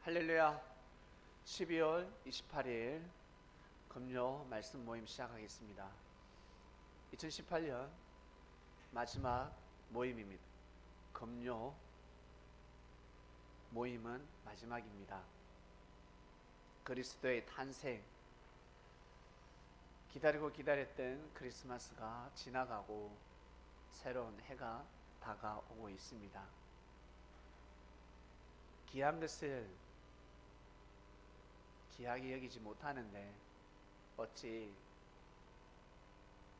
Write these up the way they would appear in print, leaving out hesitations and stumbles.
할렐루야. 12월 28일 금요 말씀 모임 시작하겠습니다. 2018년 마지막 모임입니다. 금요 모임은 마지막입니다. 그리스도의 탄생, 기다리고 기다렸던 크리스마스가 지나가고 새로운 해가 다가오고 있습니다. 귀한 것을 귀하게 여기지 못하는데 어찌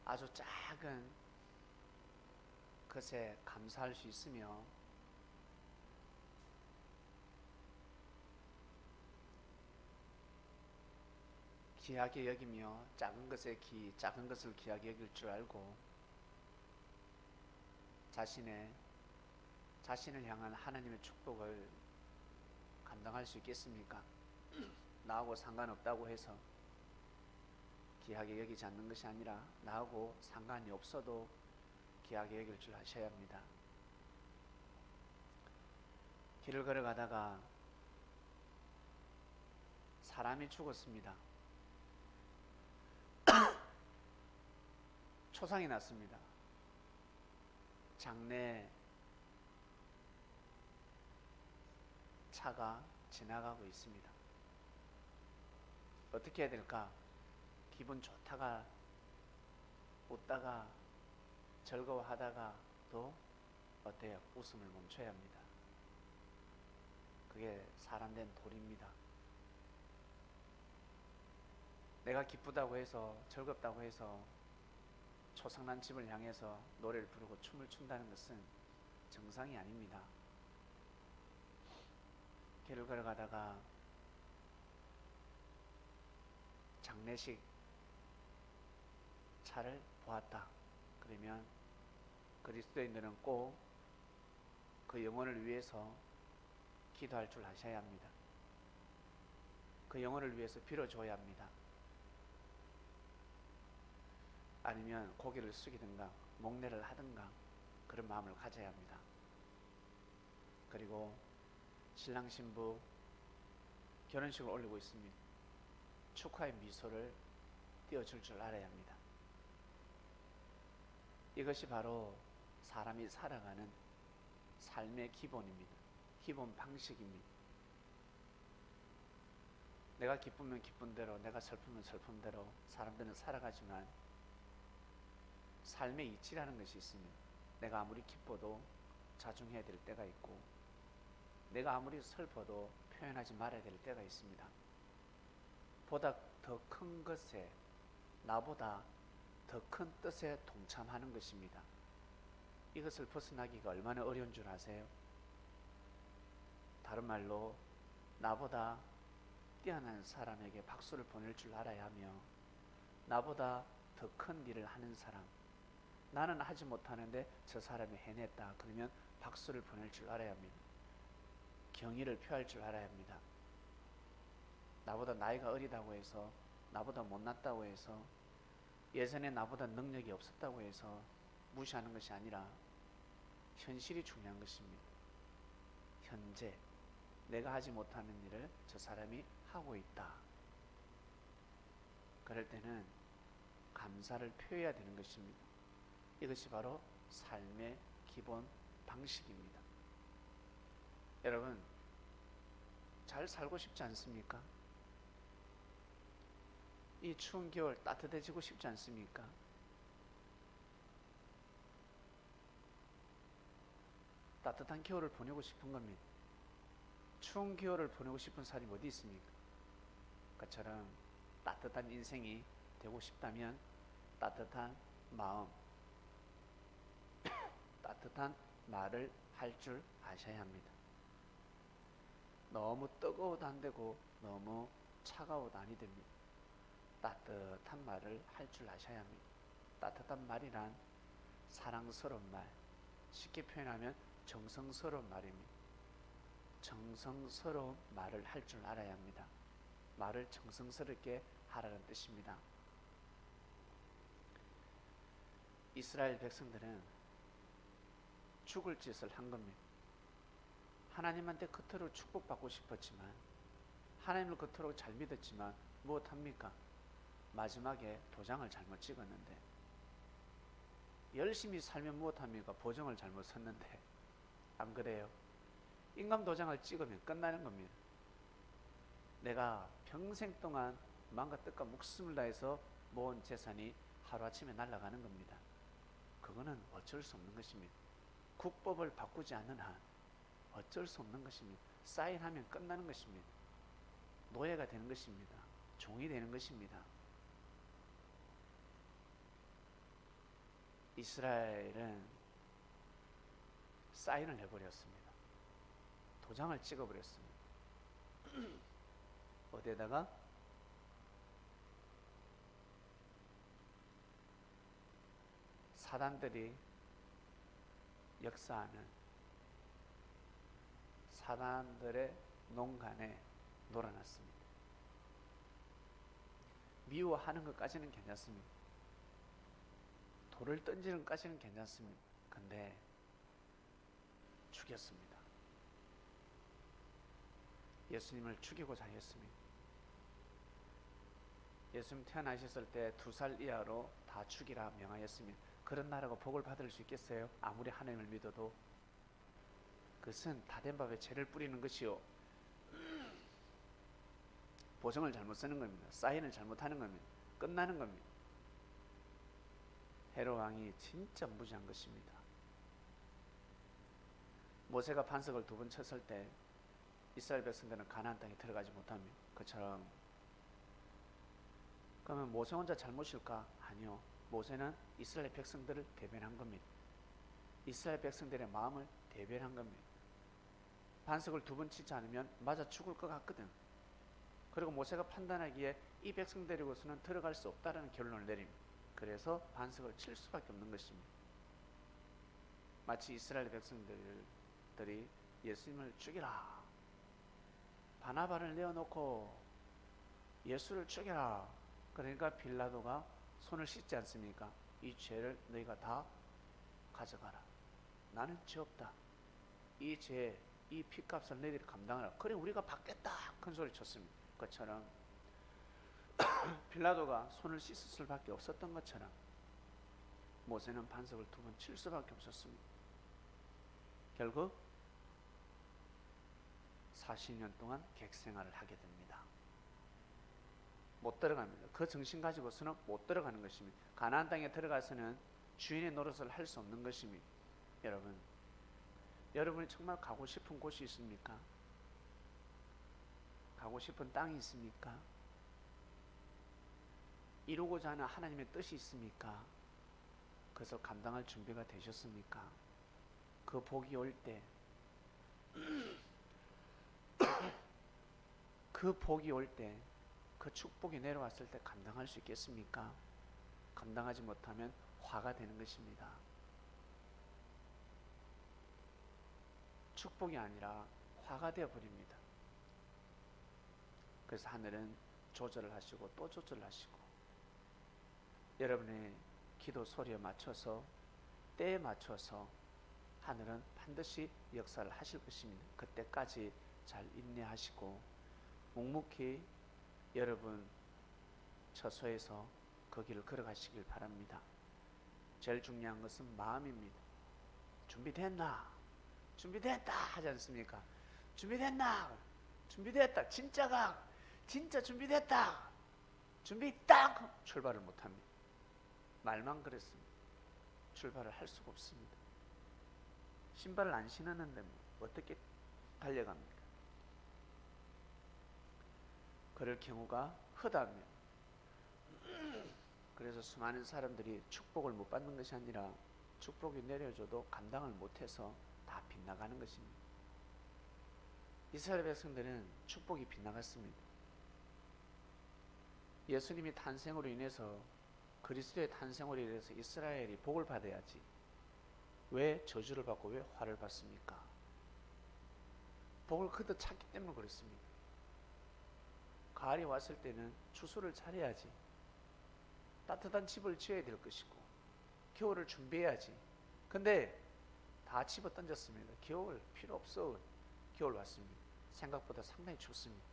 아주 작은 것에 감사할 수 있으며 귀하게 여기며 작은 것을 귀하게 여길 줄 알고 자신을 향한 하나님의 축복을 감당할 수 있겠습니까? 나하고 상관없다고 해서 귀하게 여기지 않는 것이 아니라 나하고 상관이 없어도 귀하게 여길 줄 아셔야 합니다. 길을 걸어가다가 사람이 죽었습니다. 초상이 났습니다. 장내 차가 지나가고 있습니다. 어떻게 해야 될까? 기분 좋다가 웃다가 즐거워하다가도 어때요? 웃음을 멈춰야 합니다. 그게 사람 된 도리입니다. 내가 기쁘다고 해서 즐겁다고 해서 초상난 집을 향해서 노래를 부르고 춤을 춘다는 것은 정상이 아닙니다. 길을 걸어가다가 장례식 차를 보았다. 그러면 그리스도인들은 꼭 그 영혼을 위해서 기도할 줄 아셔야 합니다. 그 영혼을 위해서 빌어줘야 합니다. 아니면 고개를 숙이든가 목례를 하든가 그런 마음을 가져야 합니다. 그리고 신랑 신부 결혼식을 올리고 있습니다. 축하의 미소를 띄워줄 줄 알아야 합니다. 이것이 바로 사람이 살아가는 삶의 기본입니다. 기본 방식입니다. 내가 기쁘면 기쁜 대로, 내가 슬프면 슬픈 대로 사람들은 살아가지만 삶의 이치라는 것이 있습니다. 내가 아무리 기뻐도 자중해야 될 때가 있고 내가 아무리 슬퍼도 표현하지 말아야 될 때가 있습니다. 보다 더 큰 것에, 나보다 더 큰 뜻에 동참하는 것입니다. 이것을 벗어나기가 얼마나 어려운 줄 아세요? 다른 말로 나보다 뛰어난 사람에게 박수를 보낼 줄 알아야 하며 나보다 더 큰 일을 하는 사람, 나는 하지 못하는데 저 사람이 해냈다 그러면 박수를 보낼 줄 알아야 합니다. 경의를 표할 줄 알아야 합니다. 나보다 나이가 어리다고 해서, 나보다 못났다고 해서, 예전에 나보다 능력이 없었다고 해서 무시하는 것이 아니라 현실이 중요한 것입니다. 현재 내가 하지 못하는 일을 저 사람이 하고 있다. 그럴 때는 감사를 표해야 되는 것입니다. 이것이 바로 삶의 기본 방식입니다. 여러분, 잘 살고 싶지 않습니까? 이 추운 겨울 따뜻해지고 싶지 않습니까? 따뜻한 겨울을 보내고 싶은 겁니다. 추운 겨울을 보내고 싶은 사람이 어디 있습니까? 그처럼 따뜻한 인생이 되고 싶다면 따뜻한 마음, 따뜻한 말을 할 줄 아셔야 합니다. 너무 뜨거워도 안 되고 너무 차가워도 아니 됩니다. 따뜻한 말을 할 줄 아셔야 합니다. 따뜻한 말이란 사랑스러운 말, 쉽게 표현하면 정성스러운 말입니다. 정성스러운 말을 할 줄 알아야 합니다. 말을 정성스럽게 하라는 뜻입니다. 이스라엘 백성들은 죽을 짓을 한 겁니다. 하나님한테 겉으로 축복받고 싶었지만 하나님을 그토록 잘 믿었지만 무엇합니까? 마지막에 도장을 잘못 찍었는데, 열심히 살면 무엇합니까? 보정을 잘못 섰는데. 안 그래요? 인감 도장을 찍으면 끝나는 겁니다. 내가 평생 동안 마음과 뜻과 목숨을 다해서 모은 재산이 하루아침에 날아가는 겁니다. 그거는 어쩔 수 없는 것입니다. 국법을 바꾸지 않는 한 어쩔 수 없는 것입니다. 사인하면 끝나는 것입니다. 노예가 되는 것입니다. 종이 되는 것입니다. 이스라엘은 사인을 해버렸습니다. 도장을 찍어버렸습니다. 어디에다가? 사단들이 역사하는 사단들의 농간에 놀아놨습니다. 미워하는 것까지는 괜찮습니다. 돌을 던지는 것까지는 괜찮습니다. 근데 죽였습니다. 예수님을 죽이고자 했습니다. 예수님 태어나셨을 때 2살 이하로 다 죽이라 명하였습니다. 그런 나라가 복을 받을 수 있겠어요? 아무리 하나님을 믿어도. 그것은 다 된 밥에 죄를 뿌리는 것이요, 보정을 잘못 쓰는 겁니다. 사인을 잘못하는 겁니다. 끝나는 겁니다. 헤롯 왕이 진짜 무지한 것입니다. 모세가 반석을 2번 쳤을 때 이스라엘 백성들은 가나안 땅에 들어가지 못합니다. 그처럼. 그러면 모세 혼자 잘못일까? 아니요. 모세는 이스라엘 백성들을 대변한 겁니다. 이스라엘 백성들의 마음을 대변한 겁니다. 반석을 2번 치지 않으면 맞아 죽을 것 같거든. 그리고 모세가 판단하기에 이 백성들이고서는 들어갈 수 없다라는 결론을 내립니다. 그래서 반석을 칠 수밖에 없는 것입니다. 마치 이스라엘 백성들이 예수님을 죽이라, 바나바를 내어놓고 예수를 죽여라. 그러니까 빌라도가 손을 씻지 않습니까? 이 죄를 너희가 다 가져가라. 나는 죄 없다. 이 죄, 이 피값을 너희들이 감당하라. 그래 우리가 받겠다. 큰 소리 쳤습니다. 그것처럼 빌라도가 손을 씻을 수밖에 없었던 것처럼 모세는 반석을 2번 칠 수밖에 없었습니다. 결국 40년 동안 객생활을 하게 됩니다. 못 들어갑니다. 그 정신 가지고서는 못 들어가는 것입니다. 가나안 땅에 들어가서는 주인의 노릇을 할 수 없는 것입니다. 여러분이 정말 가고 싶은 곳이 있습니까? 가고 싶은 땅이 있습니까? 이루고자 하는 하나님의 뜻이 있습니까? 그것을 감당할 준비가 되셨습니까? 그 복이 올 때, 그 복이 올 때, 그 축복이 내려왔을 때 감당할 수 있겠습니까? 감당하지 못하면 화가 되는 것입니다. 축복이 아니라 화가 되어버립니다. 그래서 하늘은 조절을 하시고 또 조절을 하시고, 여러분의 기도 소리에 맞춰서, 때에 맞춰서 하늘은 반드시 역사를 하실 것입니다. 그때까지 잘 인내하시고 묵묵히 여러분 처소에서 그 길을 걸어가시길 바랍니다. 제일 중요한 것은 마음입니다. 준비됐나? 준비됐다 하지 않습니까? 준비됐나? 준비됐다. 진짜 준비됐다. 준비 딱! 출발을 못합니다. 말만 그랬습니다. 출발을 할 수가 없습니다. 신발을 안 신었는데 어떻게 달려갑니까? 그럴 경우가 허다합니다. 그래서 수많은 사람들이 축복을 못 받는 것이 아니라 축복이 내려줘도 감당을 못해서 다 빗나가는 것입니다. 이스라엘 백성들은 축복이 빗나갔습니다. 예수님이 탄생으로 인해서, 그리스도의 탄생으로 인해서 이스라엘이 복을 받아야지 왜 저주를 받고 왜 화를 받습니까? 복을 그도 찾기 때문에 그렇습니다. 가을이 왔을 때는 추수를 잘해야지, 따뜻한 집을 지어야 될 것이고 겨울을 준비해야지. 근데 다 집어 던졌습니다. 겨울 필요 없어. 겨울 왔습니다. 생각보다 상당히 춥습니다.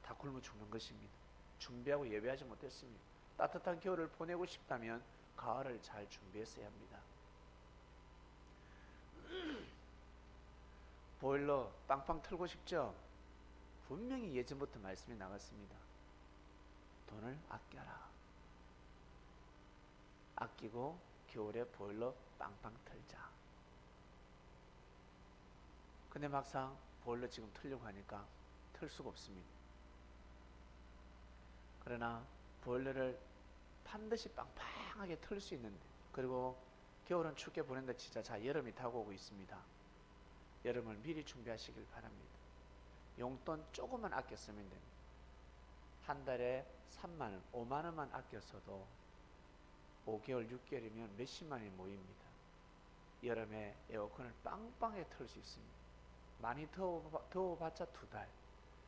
다 굶어 죽는 것입니다. 준비하고 예배하지 못했습니다. 따뜻한 겨울을 보내고 싶다면 가을을 잘 준비했어야 합니다. 보일러 빵빵 틀고 싶죠? 분명히 예전부터 말씀이 나갔습니다. 돈을 아껴라. 아끼고 겨울에 보일러 빵빵 틀자. 근데 막상 보일러 지금 틀려고 하니까 틀 수가 없습니다. 그러나 보일러를 반드시 빵빵하게 틀 수 있는데, 그리고 겨울은 춥게 보낸다 치자, 자, 여름이 다가오고 있습니다. 여름을 미리 준비하시길 바랍니다. 용돈 조금만 아껴 쓰면 됩니다. 한 달에 3만원, 5만원만 아껴서도 5개월, 6개월이면 몇십만원이 모입니다. 여름에 에어컨을 빵빵하게 틀 수 있습니다. 많이 더워봤자 2달,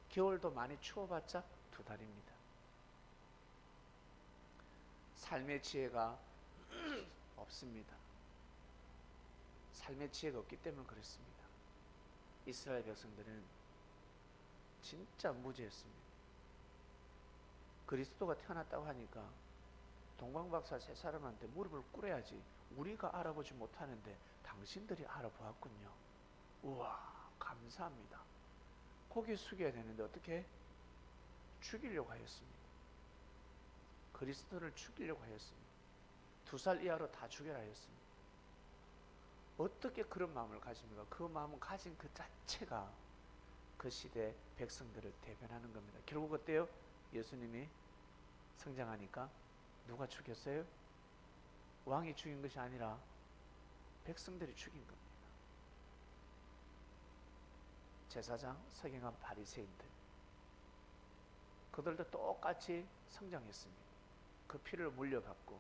겨울도 많이 추워봤자 2달입니다. 삶의 지혜가 없습니다. 삶의 지혜가 없기 때문에 그렇습니다. 이스라엘 백성들은 진짜 무지했습니다. 그리스도가 태어났다고 하니까 동방박사 세 사람한테 무릎을 꿇어야지, 우리가 알아보지 못하는데 당신들이 알아보았군요. 우와, 감사합니다. 고개 숙여야 되는데 어떻게? 죽이려고 하였습니다. 그리스도를 죽이려고 하였습니다. 2살 이하로 다 죽여라 하였습니다. 어떻게 그런 마음을 가집니까? 그 마음을 가진 그 자체가 그 시대 백성들을 대변하는 겁니다. 결국 어때요? 예수님이 성장하니까 누가 죽였어요? 왕이 죽인 것이 아니라 백성들이 죽인 겁니다. 제사장, 서기관, 바리새인들, 그들도 똑같이 성장했습니다. 그 피를 물려받고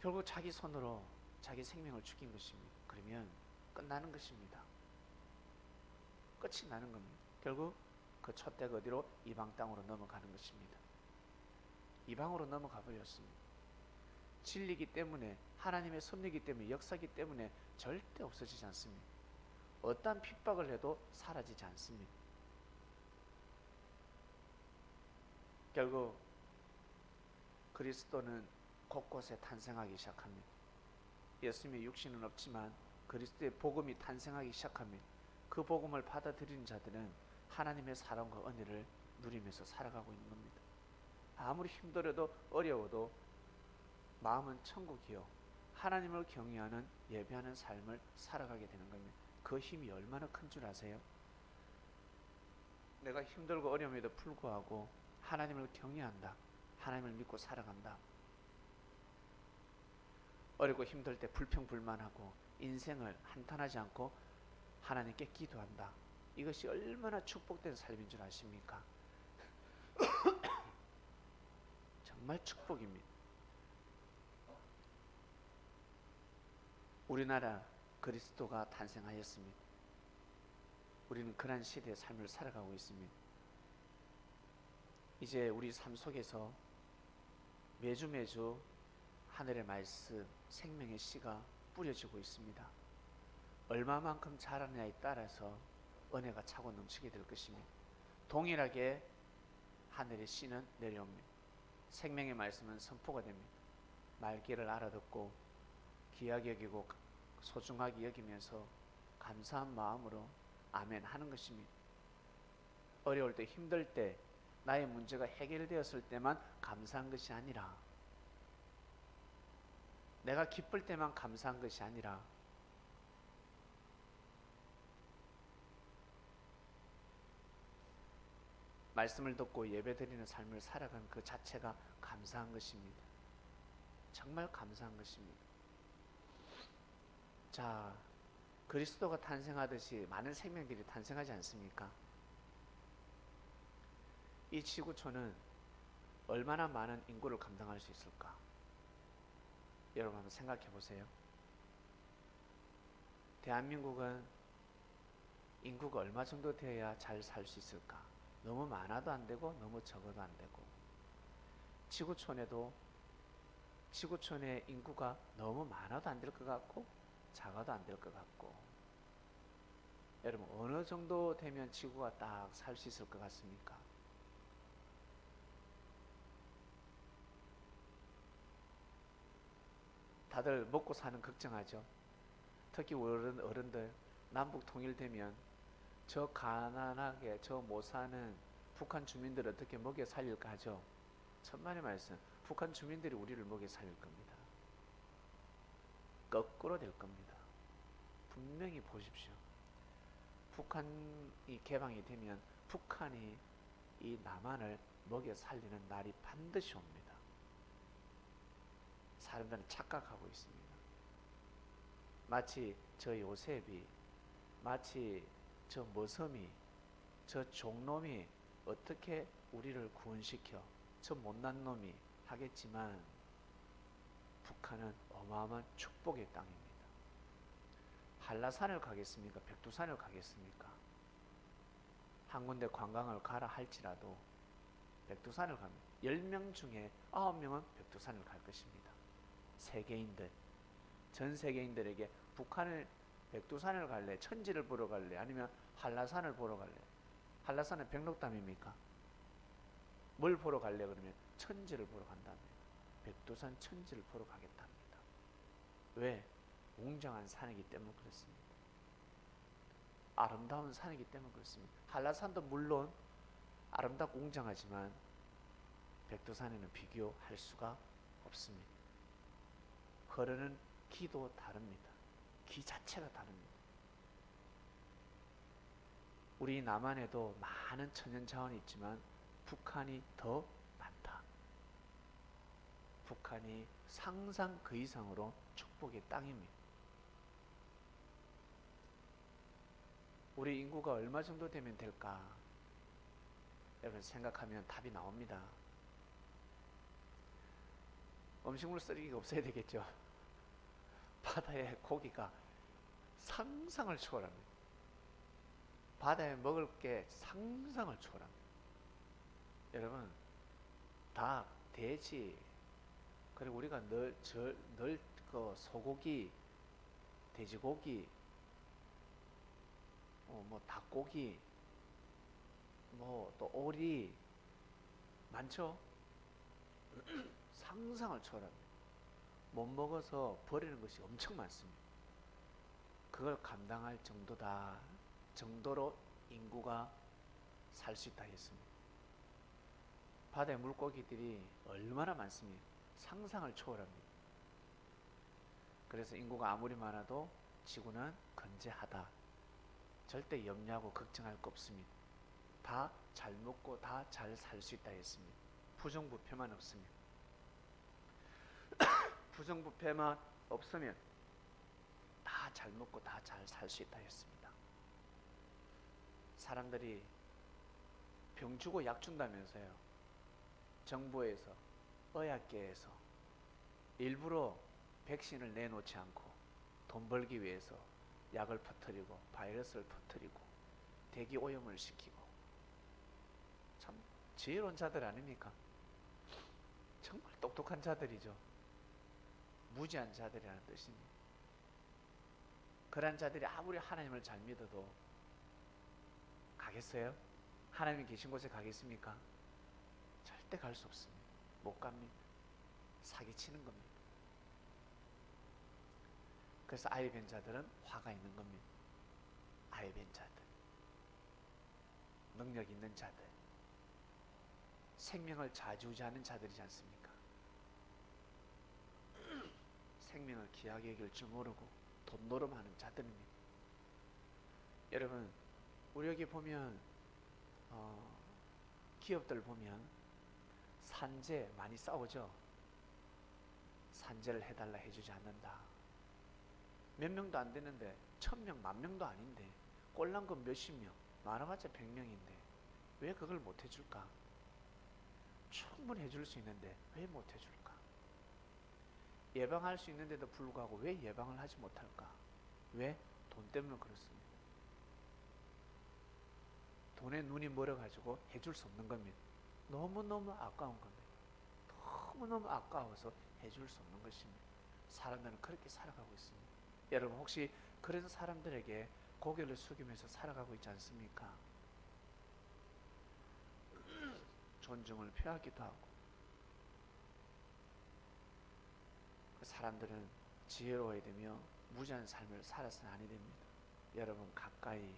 결국 자기 손으로 자기 생명을 죽인 것입니다. 그러면 끝나는 것입니다. 끝이 나는 겁니다. 결국 그 촛대가 어디로? 이방 땅으로 넘어가는 것입니다. 이방으로 넘어가 버렸습니다. 진리이기 때문에, 하나님의 섭리이기 때문에, 역사이기 때문에 절대 없어지지 않습니다. 어떠한 핍박을 해도 사라지지 않습니다. 결국 그리스도는 곳곳에 탄생하기 시작합니다. 예수님의 육신은 없지만 그리스도의 복음이 탄생하기 시작합니다. 그 복음을 받아들이는 자들은 하나님의 사랑과 은혜를 누리면서 살아가고 있는 겁니다. 아무리 힘들어도 어려워도 마음은 천국이요, 하나님을 경외하는 예배하는 삶을 살아가게 되는 겁니다. 그 힘이 얼마나 큰 줄 아세요? 내가 힘들고 어려움에도 불구하고 하나님을 경외한다, 하나님을 믿고 살아간다, 어렵고 힘들 때 불평불만하고 인생을 한탄하지 않고 하나님께 기도한다. 이것이 얼마나 축복된 삶인 줄 아십니까? 정말 축복입니다. 우리나라 그리스도가 탄생하였습니다. 우리는 그런 시대의 삶을 살아가고 있습니다. 이제 우리 삶 속에서 매주 하늘의 말씀, 생명의 씨가 뿌려지고 있습니다. 얼마만큼 자라느냐에 따라서 은혜가 차고 넘치게 될 것입니다. 동일하게 하늘의 씨는 내려옵니다. 생명의 말씀은 선포가 됩니다. 말귀를 알아듣고 귀하게 여기고 소중하게 여기면서 감사한 마음으로 아멘 하는 것입니다. 어려울 때, 힘들 때, 나의 문제가 해결되었을 때만 감사한 것이 아니라, 내가 기쁠 때만 감사한 것이 아니라, 말씀을 듣고 예배드리는 삶을 살아가는 그 자체가 감사한 것입니다. 정말 감사한 것입니다. 자, 그리스도가 탄생하듯이 많은 생명들이 탄생하지 않습니까? 이 지구촌은 얼마나 많은 인구를 감당할 수 있을까? 여러분 한번 생각해 보세요. 대한민국은 인구가 얼마 정도 되어야 잘 살 수 있을까? 너무 많아도 안 되고 너무 적어도 안 되고, 지구촌의 인구가 너무 많아도 안 될 것 같고 작아도 안 될 것 같고, 여러분 어느 정도 되면 지구가 딱 살 수 있을 것 같습니까? 다들 먹고 사는 걱정하죠. 특히 어른들 남북 통일되면 저 가난하게 저 못 사는 북한 주민들 어떻게 먹여 살릴까 하죠. 천만의 말씀. 북한 주민들이 우리를 먹여 살릴 겁니다. 거꾸로 될 겁니다. 분명히 보십시오. 북한이 개방이 되면 북한이 이 남한을 먹여 살리는 날이 반드시 옵니다. 사람들은 착각하고 있습니다. 마치 저 요셉이, 마치 저 머섬이, 저 종놈이 어떻게 우리를 구원시켜, 저 못난 놈이 하겠지만 북한은 어마어마한 축복의 땅입니다. 한라산을 가겠습니까? 백두산을 가겠습니까? 한 군데 관광을 가라 할지라도 백두산을 가면 10명 중에 9명은 백두산을 갈 것입니다. 세계인들, 전 세계인들에게 북한을 백두산을 갈래, 천지를 보러 갈래, 아니면 한라산을 보러 갈래? 한라산은 백록담입니까? 뭘 보러 갈래 그러면 천지를 보러 간답니다. 백두산 천지를 보러 가겠답니다. 왜? 웅장한 산이기 때문에 그렇습니다. 아름다운 산이기 때문에 그렇습니다. 한라산도 물론 아름답고 웅장하지만 백두산에는 비교할 수가 없습니다. 흐르는 기도 다릅니다. 기 자체가 다릅니다. 우리 남한에도 많은 천연자원이 있지만 북한이 더 많다. 북한이 상상 그 이상으로 축복의 땅입니다. 우리 인구가 얼마 정도 되면 될까? 여러분 생각하면 답이 나옵니다. 음식물 쓰레기가 없어야 되겠죠. 바다의 고기가 상상을 초월합니다. 바다에 먹을 게 상상을 초월합니다. 여러분 닭, 돼지, 그리고 우리가 늘 그 소고기, 돼지고기, 뭐 닭고기, 뭐 또 오리 많죠? 상상을 초월합니다. 못 먹어서 버리는 것이 엄청 많습니다. 그걸 감당할 정도로 인구가 살 수 있다 했습니다. 바다의 물고기들이 얼마나 많습니까? 상상을 초월합니다. 그래서 인구가 아무리 많아도 지구는 건재하다. 절대 염려하고 걱정할 거 없습니다. 다 잘 먹고 다 잘 살 수 있다 했습니다. 부정부패만 없습니다. 부정부패만 없으면 다 잘 먹고 다 잘 살 수 있다 했습니다. 사람들이 병 주고 약 준다면서요. 정부에서, 의학계에서 일부러 백신을 내놓지 않고 돈 벌기 위해서 약을 퍼뜨리고 바이러스를 퍼뜨리고 대기 오염을 시키고, 참 지혜로운 자들 아닙니까? 정말 똑똑한 자들이죠. 무지한 자들이라는 뜻입니다. 그런 자들이 아무리 하나님을 잘 믿어도 가겠어요? 하나님이 계신 곳에 가겠습니까? 절대 갈 수 없습니다. 못 갑니다. 사기치는 겁니다. 그래서 아이 뵌 자들은 화가 있는 겁니다. 아이 뵌 자들, 능력 있는 자들, 생명을 좌지우지하는 자들이지 않습니까? 생명을 귀하게 여길 줄 모르고 돈노름하는 자들입니다. 여러분, 우리 여기 보면 기업들 보면 산재 많이 싸우죠. 산재를 해달라 해주지 않는다. 몇 명도 안 되는데 1000명, 10,000명도 아닌데 꼴난 건 몇십 명, 많아봤자 100명인데 왜 그걸 못 해줄까? 충분히 해줄 수 있는데 왜 못 해줄까? 예방할 수 있는데도 불구하고 왜 예방을 하지 못할까? 왜? 돈 때문에 그렇습니다. 돈에 눈이 멀어가지고 해줄 수 없는 겁니다. 너무너무 아까운 겁니다. 너무너무 아까워서 해줄 수 없는 것입니다. 사람들은 그렇게 살아가고 있습니다. 여러분 혹시 그런 사람들에게 고개를 숙이면서 살아가고 있지 않습니까? 존중을 표하기도 하고. 그 사람들은 지혜로워야 되며 무지한 삶을 살아서는 아니 됩니다. 여러분, 가까이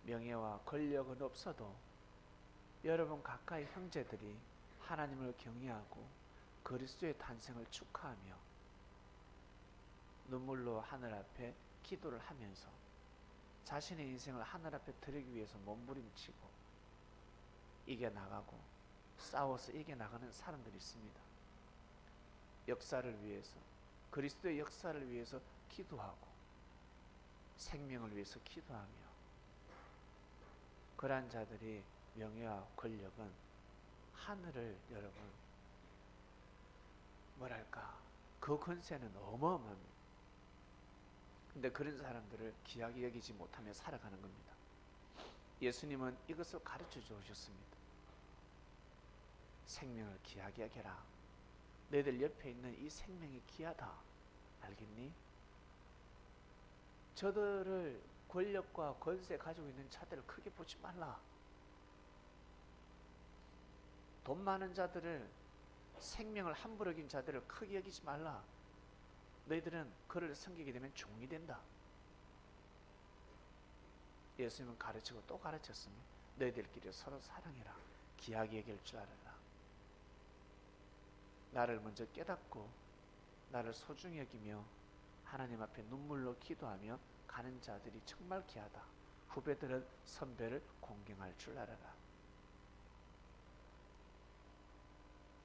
명예와 권력은 없어도 여러분 가까이 형제들이 하나님을 경외하고 그리스도의 탄생을 축하하며 눈물로 하늘 앞에 기도를 하면서 자신의 인생을 하늘 앞에 드리기 위해서 몸부림치고 이겨나가고 싸워서 이겨나가는 사람들이 있습니다. 역사를 위해서, 그리스도의 역사를 위해서 기도하고 생명을 위해서 기도하며, 그러한 자들이 명예와 권력은 하늘을, 여러분, 뭐랄까, 그 권세는 어마어마합니다. 근데 그런 사람들을 귀하게 여기지 못하며 살아가는 겁니다. 예수님은 이것을 가르쳐 주셨습니다. 생명을 귀하게 여겨라. 너희들 옆에 있는 이 생명이 귀하다. 알겠니? 저들을, 권력과 권세 가지고 있는 자들을 크게 보지 말라. 돈 많은 자들을, 생명을 함부로 여긴 자들을 크게 여기지 말라. 너희들은 그를 섬기게 되면 종이 된다. 예수님은 가르치고 또 가르쳤습니다. 너희들끼리 서로 사랑해라. 귀하게 여길 줄 알아라. 나를 먼저 깨닫고 나를 소중히 여기며 하나님 앞에 눈물로 기도하며 가는 자들이 정말 귀하다. 후배들은 선배를 공경할 줄 알아라.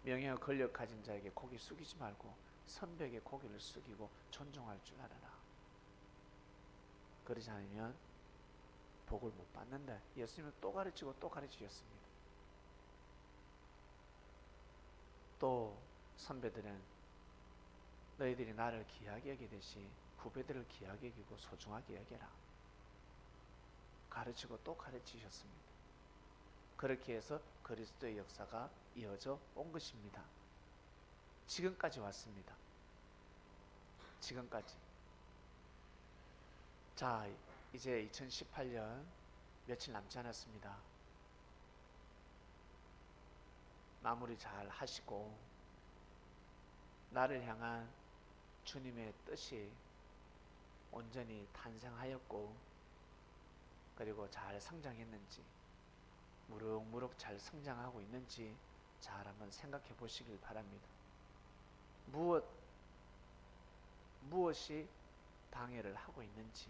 명예와 권력 가진 자에게 고개 숙이지 말고 선배에게 고개를 숙이고 존중할 줄 알아라. 그러지 않으면 복을 못 받는다. 예수님은 또 가르치고 또 가르치셨습니다. 또 선배들은 너희들이 나를 귀하게 여기듯이 후배들을 귀하게 여기고 소중하게 여겨라. 가르치고 또 가르치셨습니다. 그렇게 해서 그리스도의 역사가 이어져 온 것입니다. 지금까지 왔습니다. 지금까지. 자, 이제 2018년 며칠 남지 않았습니다. 마무리 잘 하시고 나를 향한 주님의 뜻이 온전히 탄생하였고 그리고 잘 성장했는지, 무럭무럭 잘 성장하고 있는지 잘 한번 생각해 보시길 바랍니다. 무엇이 방해를 하고 있는지,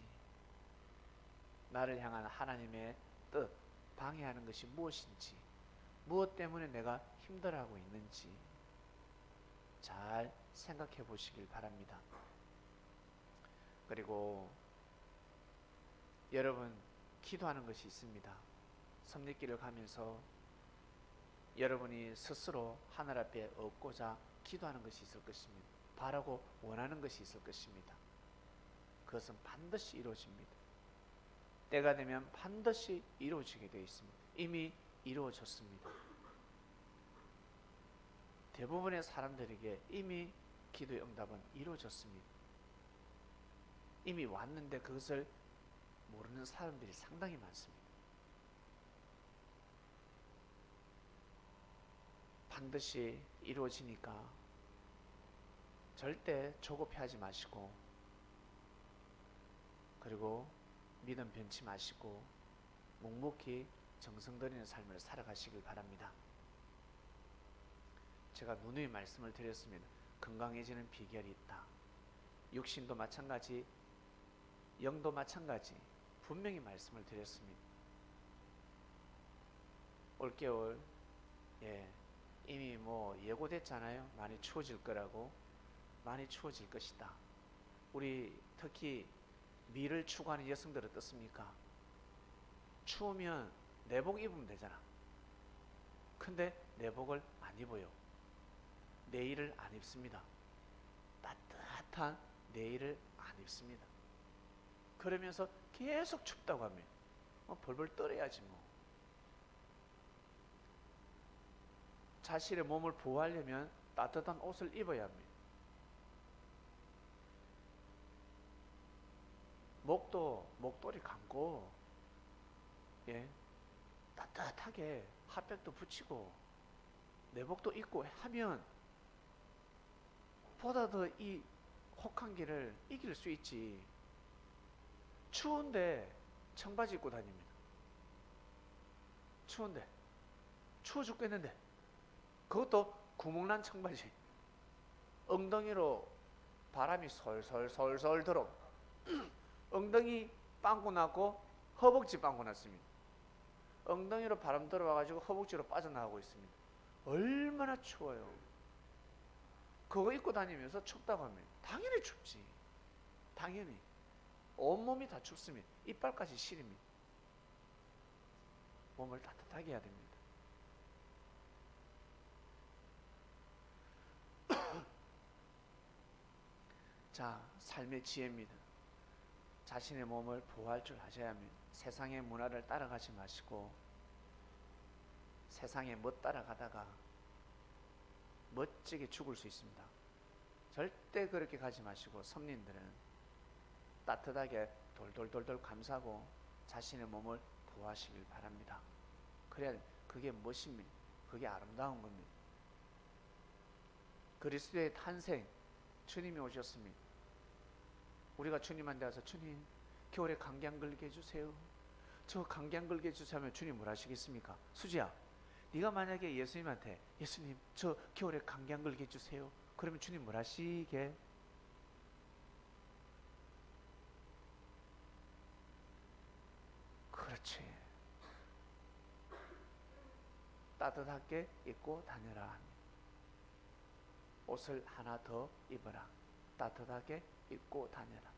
나를 향한 하나님의 뜻, 방해하는 것이 무엇인지, 무엇 때문에 내가 힘들어하고 있는지 잘 생각해 보시길 바랍니다. 그리고 여러분, 기도하는 것이 있습니다. 섭리길을 가면서 여러분이 스스로 하늘 앞에 얻고자 기도하는 것이 있을 것입니다. 바라고 원하는 것이 있을 것입니다. 그것은 반드시 이루어집니다. 때가 되면 반드시 이루어지게 되어 있습니다. 이미 이루어졌습니다. 대부분의 사람들에게 이미 기도의 응답은 이루어졌습니다. 이미 왔는데 그것을 모르는 사람들이 상당히 많습니다. 반드시 이루어지니까 절대 조급해하지 마시고, 그리고 믿음 변치 마시고 묵묵히 정성 들이는 삶을 살아가시길 바랍니다. 제가 누누이 말씀을 드렸습니다. 건강해지는 비결이 있다. 육신도 마찬가지, 영도 마찬가지, 분명히 말씀을 드렸습니다. 올겨울, 이미 예고됐잖아요. 많이 추워질 거라고. 많이 추워질 것이다. 우리 특히 미를 추구하는 여성들은 어떻습니까? 추우면 내복 입으면 되잖아. 근데 내복을 안 입어요. 내일을 안 입습니다. 따뜻한 내일을 안 입습니다. 그러면서 계속 춥다고 하면 벌벌 떨어야지 뭐. 자신의 몸을 보호하려면 따뜻한 옷을 입어야 합니다. 목도리 감고, 예, 따뜻하게 핫팩도 붙이고 내복도 입고 하면 보다 더 이 혹한기를 이길 수 있지. 추운데 청바지 입고 다닙니다. 추운데, 추워 죽겠는데, 그것도 구멍난 청바지, 엉덩이로 바람이 솔솔솔솔 들어 엉덩이 빵꾸 났고 허벅지 빵꾸 났습니다. 엉덩이로 바람 들어와가지고 허벅지로 빠져나가고 있습니다. 얼마나 추워요. 그거 입고 다니면서 춥다고 하면 당연히 춥지. 당연히 온몸이 다 춥습니다. 이빨까지 시립니다. 몸을 따뜻하게 해야 됩니다. 자, 삶의 지혜입니다. 자신의 몸을 보호할 줄 아셔야 합니다. 세상의 문화를 따라가지 마시고 세상에 못 따라가다가 멋지게 죽을 수 있습니다. 절대 그렇게 가지 마시고 성린들은 따뜻하게 돌돌돌돌 감싸고 자신의 몸을 보호하시길 바랍니다. 그래야 그게 멋입니다. 그게 아름다운 겁니다. 그리스도의 탄생, 주님이 오셨습니다. 우리가 주님한테 와서 주님 겨울에 감기 안 걸리게 해주세요. 저 감기 안 걸리게 해주세요 하면 주님 뭘 하시겠습니까? 수지야, 네가 만약에 예수님한테 예수님 저 겨울에 감기 안 걸리게 해주세요 그러면 주님 뭘 하시게? 그렇지, 따뜻하게 입고 다녀라 합니다. 옷을 하나 더 입어라. 따뜻하게 입고 다녀라.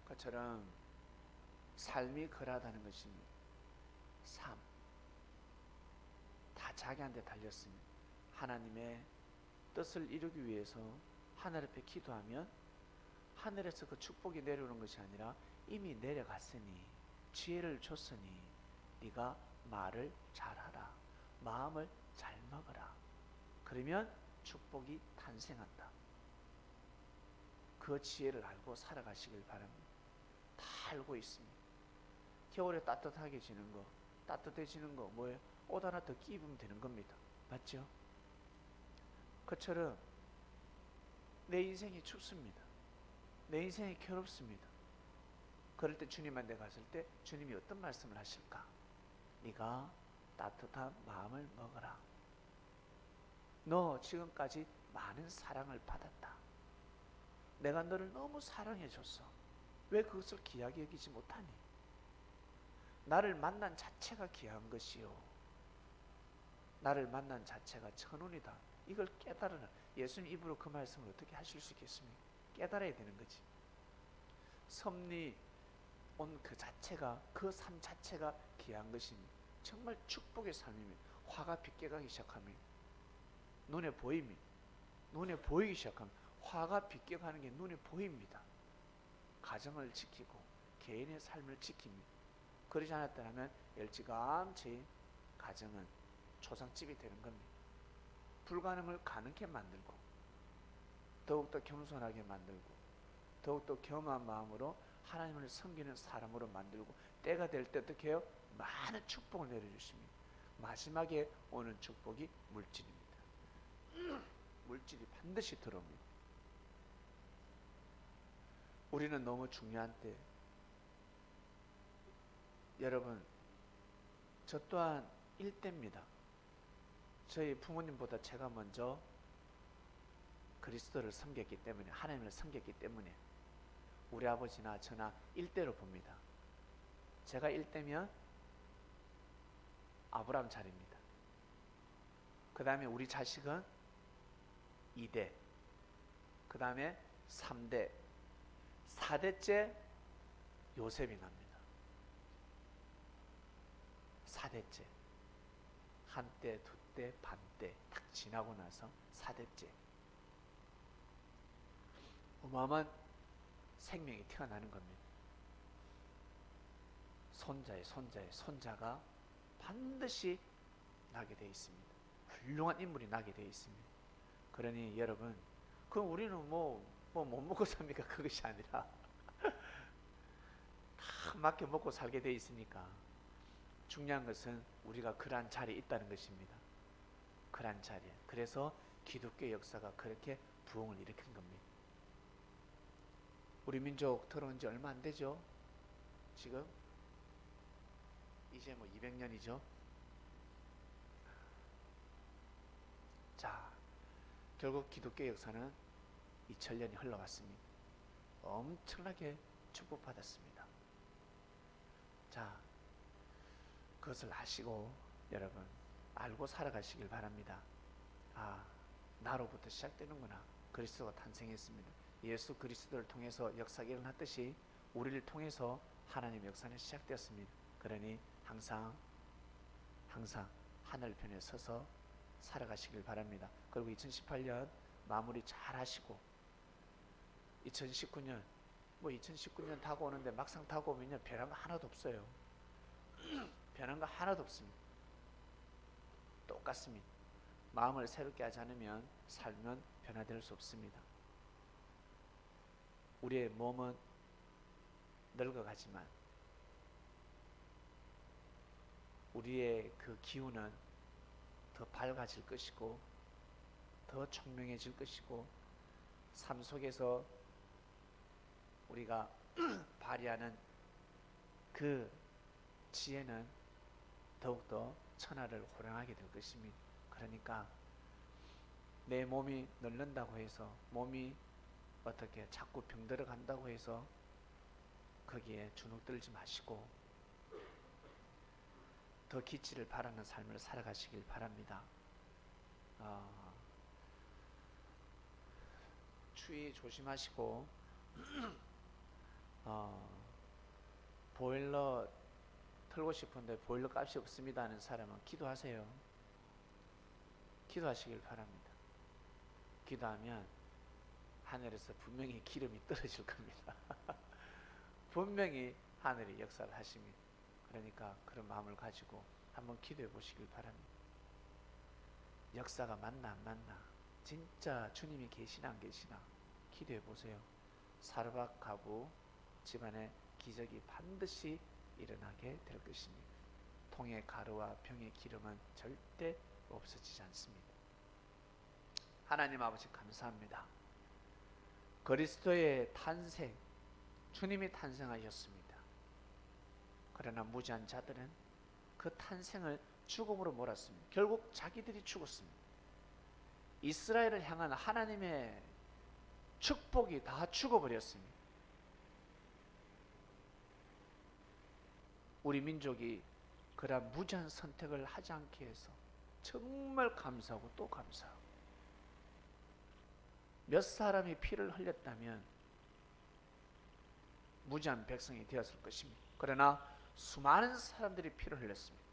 그처럼 삶이 그러하다는 것입니다. 삶 다 자기한테 달렸습니다. 하나님의 뜻을 이루기 위해서 하늘 앞에 기도하면 하늘에서 그 축복이 내려오는 것이 아니라 이미 내려갔으니 지혜를 줬으니 네가 말을 잘하라. 마음을 잘 먹어라. 그러면 축복이 탄생한다. 그 지혜를 알고 살아가시길 바랍니다. 다 알고 있습니다. 겨울에 따뜻하게 지는 거, 따뜻해지는 거 뭐예요? 옷 하나 더 끼우면 되는 겁니다. 맞죠? 그처럼 내 인생이 춥습니다. 내 인생이 괴롭습니다. 그럴 때 주님한테 갔을 때 주님이 어떤 말씀을 하실까? 네가 따뜻한 마음을 먹어라. 너 지금까지 많은 사랑을 받았다. 내가 너를 너무 사랑해줬어. 왜 그것을 귀하게 여기지 못하니? 나를 만난 자체가 귀한 것이요, 나를 만난 자체가 천운이다. 이걸 깨달으라. 예수님 입으로 그 말씀을 어떻게 하실 수 있겠습니까? 깨달아야 되는 거지. 섭리 온 그 자체가, 그 삶 자체가 귀한 것입니다. 정말 축복의 삶입니다. 화가 빗겨가기 시작합니다. 눈에 보입니다. 눈에 보이기 시작합니다. 화가 빗겨가는 게 눈에 보입니다. 가정을 지키고 개인의 삶을 지킵니다. 그러지 않았다면 일찌감치 가정은 초상집이 되는 겁니다. 불가능을 가능케 만들고 더욱더 겸손하게 만들고 더욱더 겸한 마음으로 하나님을 섬기는 사람으로 만들고 때가 될 때 어떻게 해요? 많은 축복을 내려주십니다. 마지막에 오는 축복이 물질입니다. 물질이 반드시 들어옵니다. 우리는 너무 중요한 때, 여러분 저 또한 일대입니다. 저희 부모님보다 제가 먼저 그리스도를 섬겼기 때문에, 하나님을 섬겼기 때문에 우리 아버지나 저나 일대로 봅니다. 제가 일대면 아브라함 차례입니다. 그 다음에 우리 자식은 2대, 그 다음에 3대, 4대째 요셉이 납니다. 4대째. 한때, 두때, 반때 딱 지나고 나서 4대째. 어마어마한 생명이 태어나는 겁니다. 손자의 손자의 손자가 반드시 나게 되어 있습니다. 훌륭한 인물이 나게 되어 있습니다. 그러니 여러분, 그럼 우리는 뭐 뭐 못 먹고 삽니까? 그것이 아니라 다 맞게 먹고 살게 돼 있으니까 중요한 것은 우리가 그러한 자리에 있다는 것입니다. 그러한 자리에. 그래서 기독교 역사가 그렇게 부흥을 일으킨 겁니다. 우리 민족 들어온 지 얼마 안 되죠? 지금 이제 뭐 200년이죠. 자, 결국 기독교 역사는 2000년이 흘러왔습니다. 엄청나게 축복받았습니다. 자, 그것을 아시고 여러분 알고 살아가시길 바랍니다. 아, 나로부터 시작되는구나. 그리스도가 탄생했습니다. 예수 그리스도를 통해서 역사가 일어났듯이 우리를 통해서 하나님 역사는 시작되었습니다. 그러니 항상 하늘편에 서서 살아가시길 바랍니다. 그리고 2018년 마무리 잘 하시고 2019년 2019년 타고 오는데 막상 타고 오면요 변한 거 하나도 없어요. 변한 거 하나도 없습니다. 똑같습니다. 마음을 새롭게 하지 않으면 살면 변화될 수 없습니다. 우리의 몸은 늙어가지만 우리의 그 기운은 더 밝아질 것이고 더 총명해질 것이고 삶 속에서 우리가 발휘하는 그 지혜는 더욱더 천하를 호령하게 될 것입니다. 그러니까 내 몸이 늙는다고 해서 몸이 어떻게 자꾸 병들어 간다고 해서 거기에 주눅들지 마시고 더 기치를 바라는 삶을 살아가시길 바랍니다. 추위 조심하시고 보일러 틀고 싶은데 보일러 값이 없습니다 하는 사람은 기도하세요. 기도하시길 바랍니다. 기도하면 하늘에서 분명히 기름이 떨어질 겁니다. 분명히 하늘이 역사를 하십니다. 그러니까 그런 마음을 가지고 한번 기도해 보시길 바랍니다. 역사가 맞나 안 맞나, 진짜 주님이 계시나 안 계시나 기도해 보세요. 사르밧 가부 집안에 기적이 반드시 일어나게 될 것입니다. 통의 가루와 병의 기름은 절대 없어지지 않습니다. 하나님 아버지 감사합니다. 그리스도의 탄생, 주님이 탄생하셨습니다. 그러나 무지한 자들은 그 탄생을 죽음으로 몰았습니다. 결국 자기들이 죽었습니다. 이스라엘을 향한 하나님의 축복이 다 죽어버렸습니다. 우리 민족이 그러한 무지한 선택을 하지 않게 해서 정말 감사하고 또 감사하고, 몇 사람이 피를 흘렸다면 무지한 백성이 되었을 것입니다. 그러나 수많은 사람들이 피를 흘렸습니다.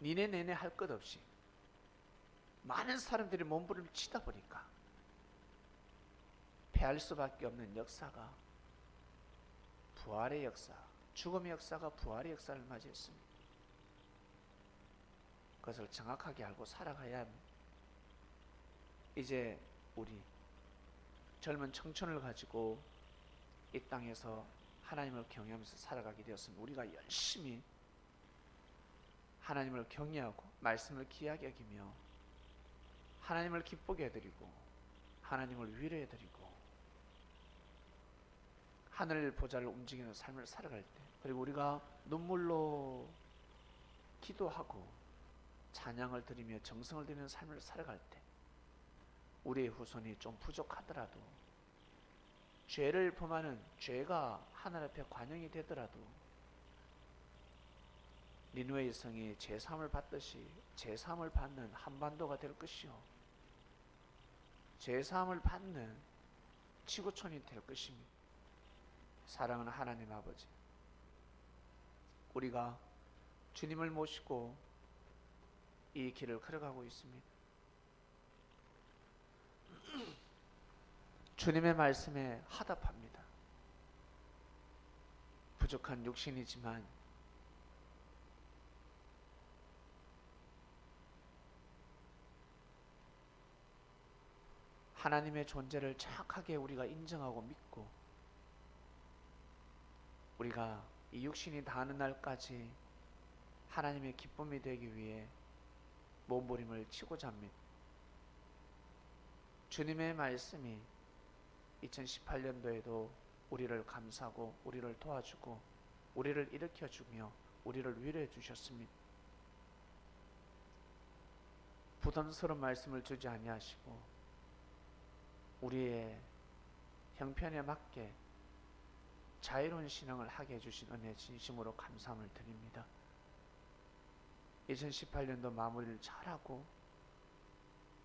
니네 내내 할 것 없이 많은 사람들이 몸부림치다 보니까 패할 수밖에 없는 역사가 부활의 역사, 죽음의 역사가 부활의 역사를 맞이했습니다. 그것을 정확하게 알고 살아가야 합니다. 이제 우리 젊은 청춘을 가지고 이 땅에서 하나님을 경외하면서 살아가게 되었습니다. 우리가 열심히 하나님을 경외하고 말씀을 귀하게 여기며 하나님을 기쁘게 해드리고 하나님을 위로해드리고 하늘 보좌를 움직이는 삶을 살아갈 때, 그리고 우리가 눈물로 기도하고 찬양을 드리며 정성을 드리는 삶을 살아갈 때, 우리의 후손이 좀 부족하더라도, 죄를 범하는 죄가 하늘 앞에 관영이 되더라도 니느웨의 성이 제사함을 받듯이 제사함을 받는 한반도가 될 것이요, 제사함을 받는 지구촌이 될 것입니다. 사랑하는 하나님 아버지, 우리가 주님을 모시고 이 길을 걸어가고 있습니다. 주님의 말씀에 화답합니다. 부족한 육신이지만 하나님의 존재를 정확하게 우리가 인정하고 믿고 우리가 이 육신이 다하는 날까지 하나님의 기쁨이 되기 위해 몸부림을 치고자 합니다. 주님의 말씀이 2018년도에도 우리를 감싸고 우리를 도와주고 우리를 일으켜주며 우리를 위로해 주셨습니다. 부담스러운 말씀을 주지 아니하시고 우리의 형편에 맞게 자유로운 신앙을 하게 해주신 은혜 진심으로 감사함을 드립니다. 2018년도 마무리를 잘하고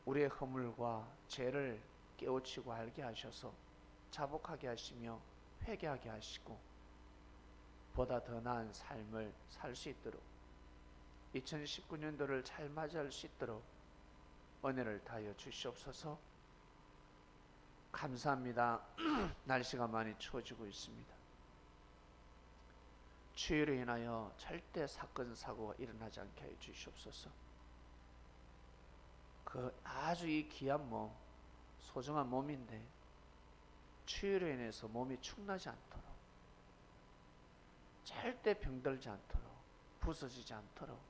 우리의 허물과 죄를 깨우치고 알게 하셔서 자복하게 하시며 회개하게 하시고 보다 더 나은 삶을 살 수 있도록 2019년도를 잘 맞이할 수 있도록 은혜를 다하여 주시옵소서. 감사합니다. 날씨가 많이 추워지고 있습니다. 추위로 인하여 절대 사건 사고가 일어나지 않게 해 주시옵소서. 그 아주 이 귀한 몸, 소중한 몸인데 추위로 인해서 몸이 축나지 않도록, 절대 병들지 않도록, 부서지지 않도록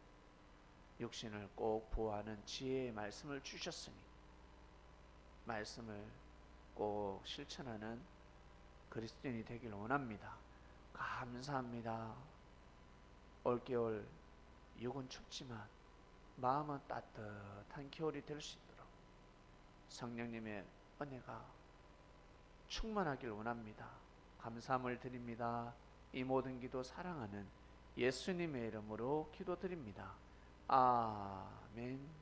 육신을 꼭 보호하는 지혜의 말씀을 주셨으니 말씀을 꼭 실천하는 그리스도인이 되길 원합니다. 감사합니다. 올겨울 육은 춥지만 마음은 따뜻한 겨울이 될 수 있도록 성령님의 은혜가 충만하길 원합니다. 감사함을 드립니다. 이 모든 기도 사랑하는 예수님의 이름으로 기도드립니다. 아멘.